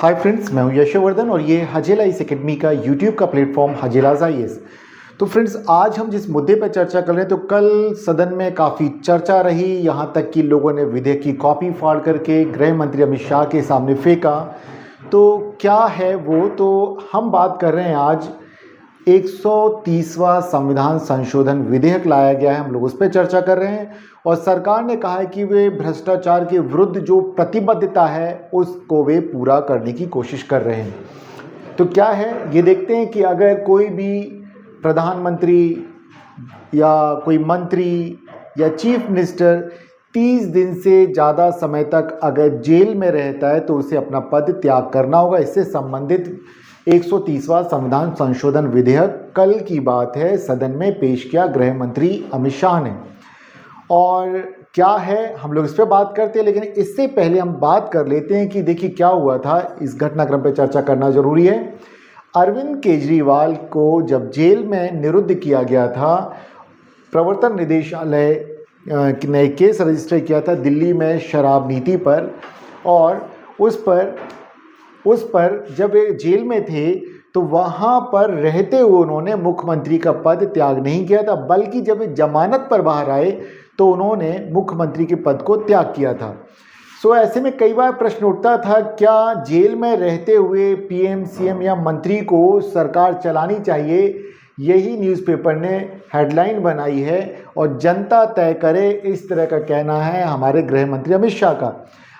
Hi friends, मैं हूं यशवर्धन और ये हजेला इस एकेडमी का यूट्यूब का प्लेटफॉर्म हजेलाज आईएएस। तो फ्रेंड्स, आज हम जिस मुद्दे पर चर्चा कर रहे हैं, तो कल सदन में काफ़ी चर्चा रही, यहाँ तक कि लोगों ने विधेयक की कॉपी फाड़ करके गृह मंत्री अमित शाह के सामने फेंका। तो क्या है वो, तो हम बात कर रहे हैं आज 130वां संविधान संशोधन विधेयक लाया गया है, हम लोग उस पर चर्चा कर रहे हैं। और सरकार ने कहा है कि वे भ्रष्टाचार के विरुद्ध जो प्रतिबद्धता है उसको वे पूरा करने की कोशिश कर रहे हैं। तो क्या है ये देखते हैं कि अगर कोई भी प्रधानमंत्री या कोई मंत्री या चीफ मिनिस्टर 30 दिन से ज़्यादा समय तक अगर जेल में रहता है तो उसे अपना पद त्याग करना होगा। इससे संबंधित 130वां संविधान संशोधन विधेयक कल की बात है, सदन में पेश किया गृह मंत्री अमित शाह ने। और क्या है, हम लोग इस पर बात करते हैं, लेकिन इससे पहले हम बात कर लेते हैं कि देखिए क्या हुआ था। इस घटनाक्रम पर चर्चा करना जरूरी है। अरविंद केजरीवाल को जब जेल में निरुद्ध किया गया था, प्रवर्तन निदेशालय ने केस रजिस्टर किया था दिल्ली में शराब नीति पर, और उस पर जब वे जेल में थे तो वहाँ पर रहते हुए उन्होंने मुख्यमंत्री का पद त्याग नहीं किया था, बल्कि जब वे जमानत पर बाहर आए तो उन्होंने मुख्यमंत्री के पद को त्याग किया था। सो ऐसे में कई बार प्रश्न उठता था, क्या जेल में रहते हुए पीएम, सीएम या मंत्री को सरकार चलानी चाहिए? यही न्यूज़पेपर ने हेडलाइन बनाई है और जनता तय करे, इस तरह का कहना है हमारे गृह मंत्री अमित शाह का।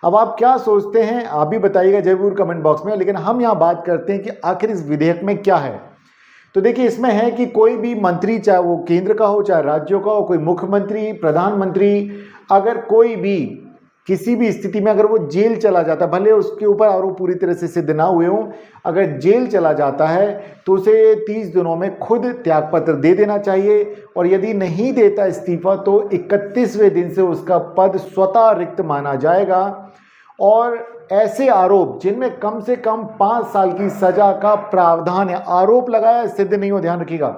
अब आप क्या सोचते हैं, आप भी बताइएगा जरूर कमेंट बॉक्स में। लेकिन हम यहाँ बात करते हैं कि आखिर इस विधेयक में क्या है। तो देखिए, इसमें है कि कोई भी मंत्री, चाहे वो केंद्र का हो चाहे राज्यों का हो, कोई मुख्यमंत्री, प्रधानमंत्री, अगर कोई भी किसी भी स्थिति में अगर वो जेल चला जाता है, भले उसके ऊपर आरोप पूरी तरह से सिद्ध ना हुए हों, अगर जेल चला जाता है तो उसे 30 दिनों में खुद त्यागपत्र दे देना चाहिए। और यदि नहीं देता इस्तीफा तो 31वें दिन से उसका पद स्वतः रिक्त माना जाएगा। और ऐसे आरोप जिनमें कम से कम 5 साल की सजा का प्रावधान है, आरोप लगाया सिद्ध नहीं हो, ध्यान रखिएगा,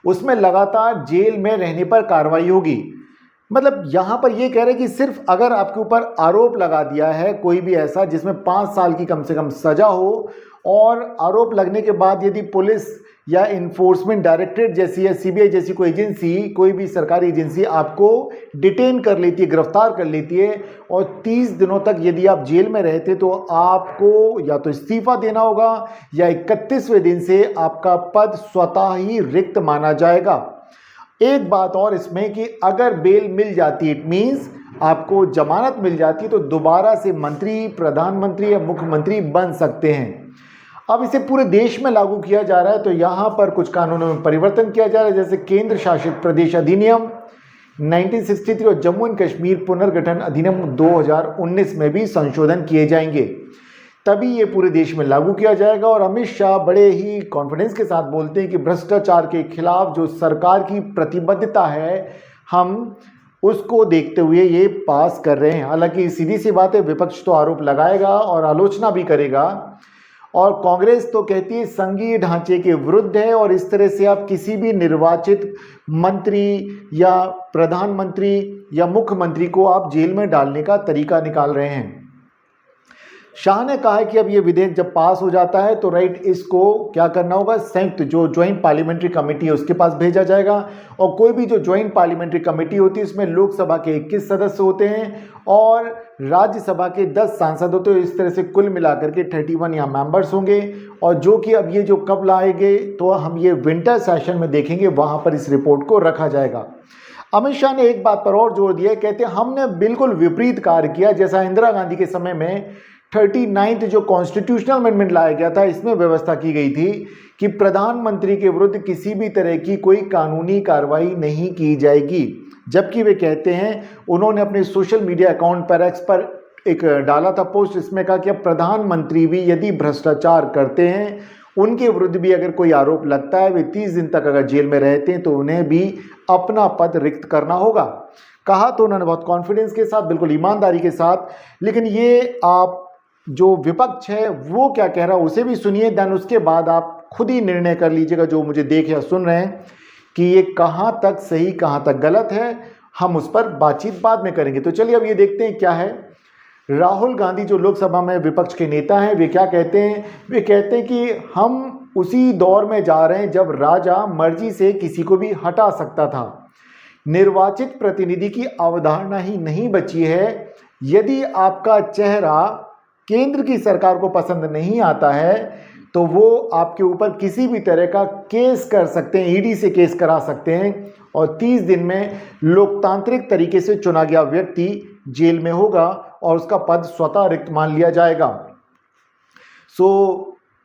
उसमें लगातार जेल में रहने पर कार्रवाई होगी। मतलब यहां पर यह कह रहे हैं कि सिर्फ अगर आपके ऊपर आरोप लगा दिया है कोई भी ऐसा जिसमें 5 साल की कम से कम सजा हो, और आरोप लगने के बाद यदि पुलिस या इन्फोर्समेंट डायरेक्टरेट जैसी या सीबीआई जैसी कोई एजेंसी, कोई भी सरकारी एजेंसी आपको डिटेन कर लेती है, गिरफ्तार कर लेती है, और 30 दिनों तक यदि आप जेल में रहते तो आपको या तो इस्तीफा देना होगा या 31वें दिन से आपका पद स्वतः ही रिक्त माना जाएगा। एक बात और इसमें कि अगर बेल मिल जाती, इट मीन्स आपको जमानत मिल जाती है, तो दोबारा से मंत्री, प्रधानमंत्री या मुख्यमंत्री बन सकते हैं। अब इसे पूरे देश में लागू किया जा रहा है, तो यहाँ पर कुछ कानूनों में परिवर्तन किया जा रहा है, जैसे केंद्र शासित प्रदेश अधिनियम 1963 और जम्मू एंड कश्मीर पुनर्गठन अधिनियम 2019 में भी संशोधन किए जाएंगे, तभी ये पूरे देश में लागू किया जाएगा। और अमित शाह बड़े ही कॉन्फिडेंस के साथ बोलते हैं कि भ्रष्टाचार के खिलाफ जो सरकार की प्रतिबद्धता है, हम उसको देखते हुए ये पास कर रहे हैं। हालांकि सीधी सी बात है, विपक्ष तो आरोप लगाएगा और आलोचना भी करेगा, और कांग्रेस तो कहती है संघीय ढांचे के विरुद्ध है, और इस तरह से आप किसी भी निर्वाचित मंत्री या प्रधानमंत्री या मुख्यमंत्री को आप जेल में डालने का तरीका निकाल रहे हैं। शाह ने कहा है कि अब ये विधेयक जब पास हो जाता है तो इसको क्या करना होगा, संयुक्त जो ज्वाइंट पार्लियामेंट्री कमेटी है उसके पास भेजा जाएगा। और कोई भी जो ज्वाइंट पार्लियामेंट्री कमेटी होती है उसमें लोकसभा के 21 सदस्य होते हैं और राज्यसभा के 10 सांसद होते हैं। इस तरह से कुल मिलाकर के 31 यहाँ मेंबर्स होंगे, और जो कि अब ये जो कब लाएंगे तो हम ये विंटर सेशन में देखेंगे, वहाँ पर इस रिपोर्ट को रखा जाएगा। अमित शाह ने एक बात पर और जोर दिया, कहते हैं हमने बिल्कुल विपरीत कार्य किया, जैसा इंदिरा गांधी के समय में 39th जो कॉन्स्टिट्यूशनल अमेंडमेंट लाया गया था, इसमें व्यवस्था की गई थी कि प्रधानमंत्री के विरुद्ध किसी भी तरह की कोई कानूनी कार्रवाई नहीं की जाएगी। जबकि वे कहते हैं, उन्होंने अपने सोशल मीडिया अकाउंट पर एक्स पर एक डाला था पोस्ट, इसमें कहा कि अब प्रधानमंत्री भी यदि भ्रष्टाचार करते हैं, उनके विरुद्ध भी अगर कोई आरोप लगता है, वे 30 दिन तक अगर जेल में रहते हैं तो उन्हें भी अपना पद रिक्त करना होगा। कहा तो उन्होंने बहुत कॉन्फिडेंस के साथ, बिल्कुल ईमानदारी के साथ। लेकिन ये आप जो विपक्ष है वो क्या कह रहा है उसे भी सुनिए, देन उसके बाद आप खुद ही निर्णय कर लीजिएगा, जो मुझे देख या सुन रहे हैं, कि ये कहाँ तक सही कहाँ तक गलत है। हम उस पर बातचीत बाद में करेंगे। तो चलिए अब ये देखते हैं क्या है। राहुल गांधी जो लोकसभा में विपक्ष के नेता हैं, वे क्या कहते हैं? वे कहते हैं कि हम उसी दौर में जा रहे हैं जब राजा मर्जी से किसी को भी हटा सकता था। निर्वाचित प्रतिनिधि की अवधारणा ही नहीं बची है। यदि आपका चेहरा केंद्र की सरकार को पसंद नहीं आता है तो वो आपके ऊपर किसी भी तरह का केस कर सकते हैं, ईडी से केस करा सकते हैं, और 30 दिन में लोकतांत्रिक तरीके से चुना गया व्यक्ति जेल में होगा और उसका पद स्वतः रिक्त मान लिया जाएगा।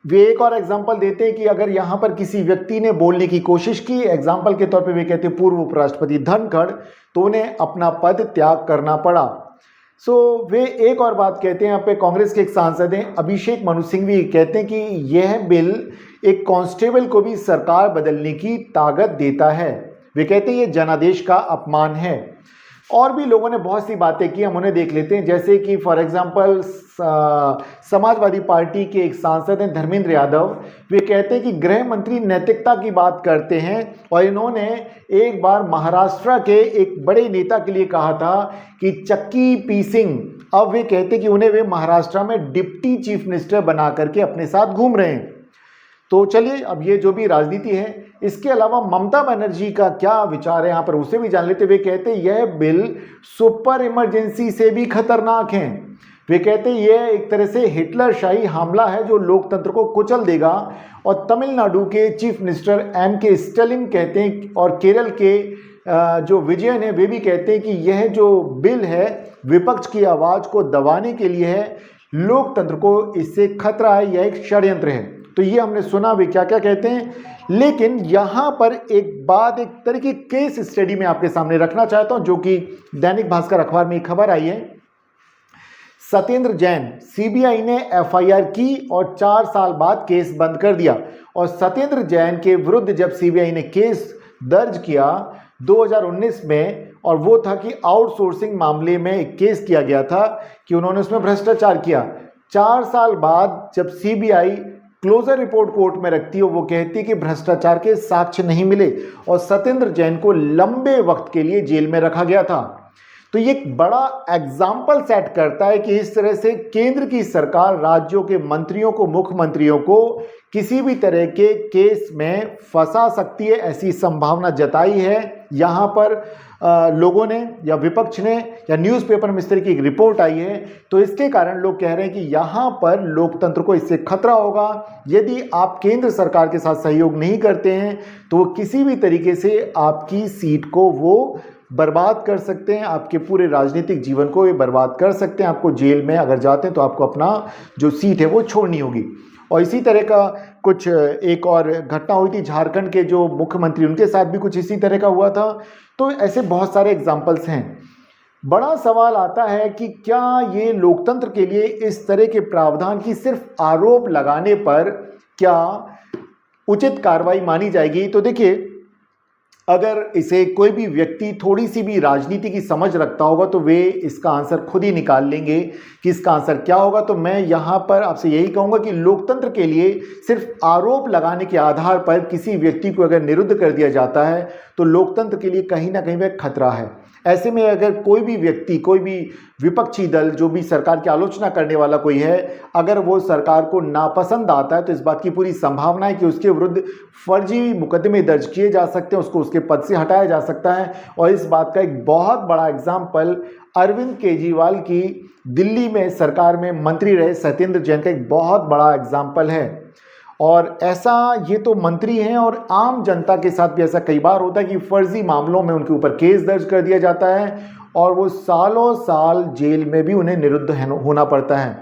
वे एक और एग्जाम्पल देते हैं कि अगर यहाँ पर किसी व्यक्ति ने बोलने की कोशिश की, एग्जाम्पल के तौर पे वे कहते हैं पूर्व उपराष्ट्रपति धनखड़, तो उन्हें अपना पद त्याग करना पड़ा। वे एक और बात कहते हैं, यहाँ पे कांग्रेस के एक सांसद हैं अभिषेक मनु सिंघवी, कहते हैं कि यह बिल एक कांस्टेबल को भी सरकार बदलने की ताकत देता है। वे कहते हैं ये जनादेश का अपमान है। और भी लोगों ने बहुत सी बातें की, हम उन्हें देख लेते हैं। जैसे कि फॉर एग्जांपल समाजवादी पार्टी के एक सांसद हैं धर्मेंद्र यादव, वे कहते हैं कि गृह मंत्री नैतिकता की बात करते हैं, और इन्होंने एक बार महाराष्ट्र के एक बड़े नेता के लिए कहा था कि चक्की पी सिंह, अब वे कहते हैं कि उन्हें वे महाराष्ट्र में डिप्टी चीफ मिनिस्टर बना करके अपने साथ घूम रहे हैं। तो चलिए, अब ये जो भी राजनीति है, इसके अलावा ममता बनर्जी का क्या विचार है यहाँ पर, उसे भी जान लेते। वे कहते हैं यह बिल सुपर इमरजेंसी से भी खतरनाक है। वे कहते हैं यह एक तरह से हिटलर शाही हमला है जो लोकतंत्र को कुचल देगा। और तमिलनाडु के चीफ मिनिस्टर M.K. स्टालिन कहते हैं, और केरल के जो विजयन है वे भी कहते हैं कि यह जो बिल है विपक्ष की आवाज़ को दबाने के लिए है, लोकतंत्र को इससे खतरा है, यह एक षड्यंत्र है। तो ये हमने सुना वे क्या क्या कहते हैं। लेकिन यहाँ पर एक बात, एक तरह की केस स्टडी में आपके सामने रखना चाहता हूँ, जो कि दैनिक भास्कर अखबार में एक खबर आई है। सत्येंद्र जैन, सीबीआई ने एफआईआर की और 4 साल बाद केस बंद कर दिया। और सत्येंद्र जैन के विरुद्ध जब सीबीआई ने केस दर्ज किया 2019 में, और वो था कि आउटसोर्सिंग मामले में एक केस किया गया था कि उन्होंने उसमें भ्रष्टाचार किया। 4 साल बाद जब सीबीआई क्लोजर रिपोर्ट कोर्ट में रखती है, वो कहती है कि भ्रष्टाचार के साक्ष्य नहीं मिले, और सत्येंद्र जैन को लंबे वक्त के लिए जेल में रखा गया था। तो ये एक बड़ा एग्जाम्पल सेट करता है कि इस तरह से केंद्र की सरकार राज्यों के मंत्रियों को, मुख्यमंत्रियों को किसी भी तरह के केस में फंसा सकती है, ऐसी संभावना जताई है। यहाँ पर लोगों ने या विपक्ष ने या न्यूज़पेपर में इस तरह की एक रिपोर्ट आई है, तो इसके कारण लोग कह रहे हैं कि यहाँ पर लोकतंत्र को इससे खतरा होगा। यदि आप केंद्र सरकार के साथ सहयोग नहीं करते हैं तो वो किसी भी तरीके से आपकी सीट को वो बर्बाद कर सकते हैं, आपके पूरे राजनीतिक जीवन को ये बर्बाद कर सकते हैं। आपको जेल में अगर जाते हैं तो आपको अपना जो सीट है वो छोड़नी होगी। और इसी तरह का कुछ एक और घटना हुई थी, झारखंड के जो मुख्यमंत्री, उनके साथ भी कुछ इसी तरह का हुआ था। तो ऐसे बहुत सारे एग्जाम्पल्स हैं। बड़ा सवाल आता है कि क्या ये लोकतंत्र के लिए इस तरह के प्रावधान की सिर्फ आरोप लगाने पर क्या उचित कार्रवाई मानी जाएगी? तो देखिए, अगर इसे कोई भी व्यक्ति थोड़ी सी भी राजनीति की समझ रखता होगा तो वे इसका आंसर खुद ही निकाल लेंगे कि इसका आंसर क्या होगा। तो मैं यहाँ पर आपसे यही कहूँगा कि लोकतंत्र के लिए सिर्फ आरोप लगाने के आधार पर किसी व्यक्ति को अगर निरुद्ध कर दिया जाता है तो लोकतंत्र के लिए कहीं ना कहीं वह खतरा है। ऐसे में अगर कोई भी व्यक्ति, कोई भी विपक्षी दल, जो भी सरकार की आलोचना करने वाला कोई है, अगर वो सरकार को नापसंद आता है तो इस बात की पूरी संभावना है कि उसके विरुद्ध फर्जी मुकदमे दर्ज किए जा सकते हैं, उसको उसके पद से हटाया जा सकता है। और इस बात का एक बहुत बड़ा एग्जाम्पल अरविंद केजरीवाल की दिल्ली में सरकार में मंत्री रहे सत्येंद्र जैन का एक बहुत बड़ा एग्जाम्पल है। और ऐसा, ये तो मंत्री हैं और आम जनता के साथ भी ऐसा कई बार होता है कि फर्जी मामलों में उनके ऊपर केस दर्ज कर दिया जाता है और वो सालों साल जेल में भी उन्हें निरुद्ध होना पड़ता है।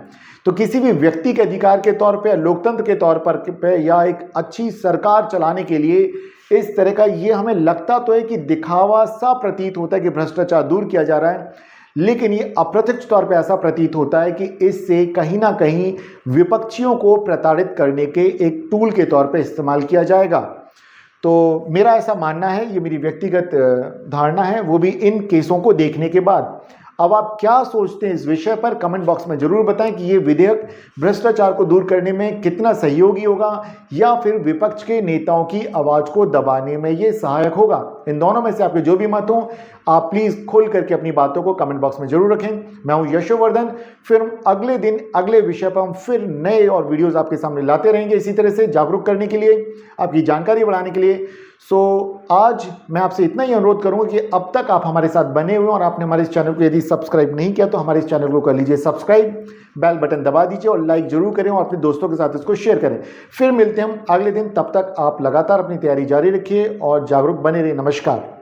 तो किसी भी व्यक्ति के अधिकार के तौर पे, लोकतंत्र के तौर पर या एक अच्छी सरकार चलाने के लिए इस तरह का, ये हमें लगता तो है कि दिखावा सा प्रतीत होता है कि भ्रष्टाचार दूर किया जा रहा है, लेकिन ये अप्रत्यक्ष तौर पे ऐसा प्रतीत होता है कि इससे कहीं ना कहीं विपक्षियों को प्रताड़ित करने के एक टूल के तौर पे इस्तेमाल किया जाएगा। तो मेरा ऐसा मानना है, ये मेरी व्यक्तिगत धारणा है, वो भी इन केसों को देखने के बाद। अब आप क्या सोचते हैं इस विषय पर कमेंट बॉक्स में जरूर बताएं कि ये विधेयक भ्रष्टाचार को दूर करने में कितना सहयोगी होगा या फिर विपक्ष के नेताओं की आवाज को दबाने में ये सहायक होगा। इन दोनों में से आपके जो भी मत हो, आप प्लीज खोल करके अपनी बातों को कमेंट बॉक्स में जरूर रखें। मैं हूं यशोवर्धन, फिर अगले दिन अगले विषय पर हम फिर नए और वीडियोस आपके सामने लाते रहेंगे, इसी तरह से जागरूक करने के लिए, आपकी जानकारी बढ़ाने के लिए। आज मैं आपसे इतना ही अनुरोध करूंगा कि अब तक आप हमारे साथ बने हुए और आपने हमारे इस चैनल को यदि सब्सक्राइब नहीं किया तो हमारे इस चैनल को कर लीजिए सब्सक्राइब, बेल बटन दबा दीजिए और लाइक जरूर करें और अपने दोस्तों के साथ इसको शेयर करें। फिर मिलते हैं हम अगले दिन, तब तक आप लगातार अपनी तैयारी जारी रखिए और जागरूक बने रहिए। नमस्कार।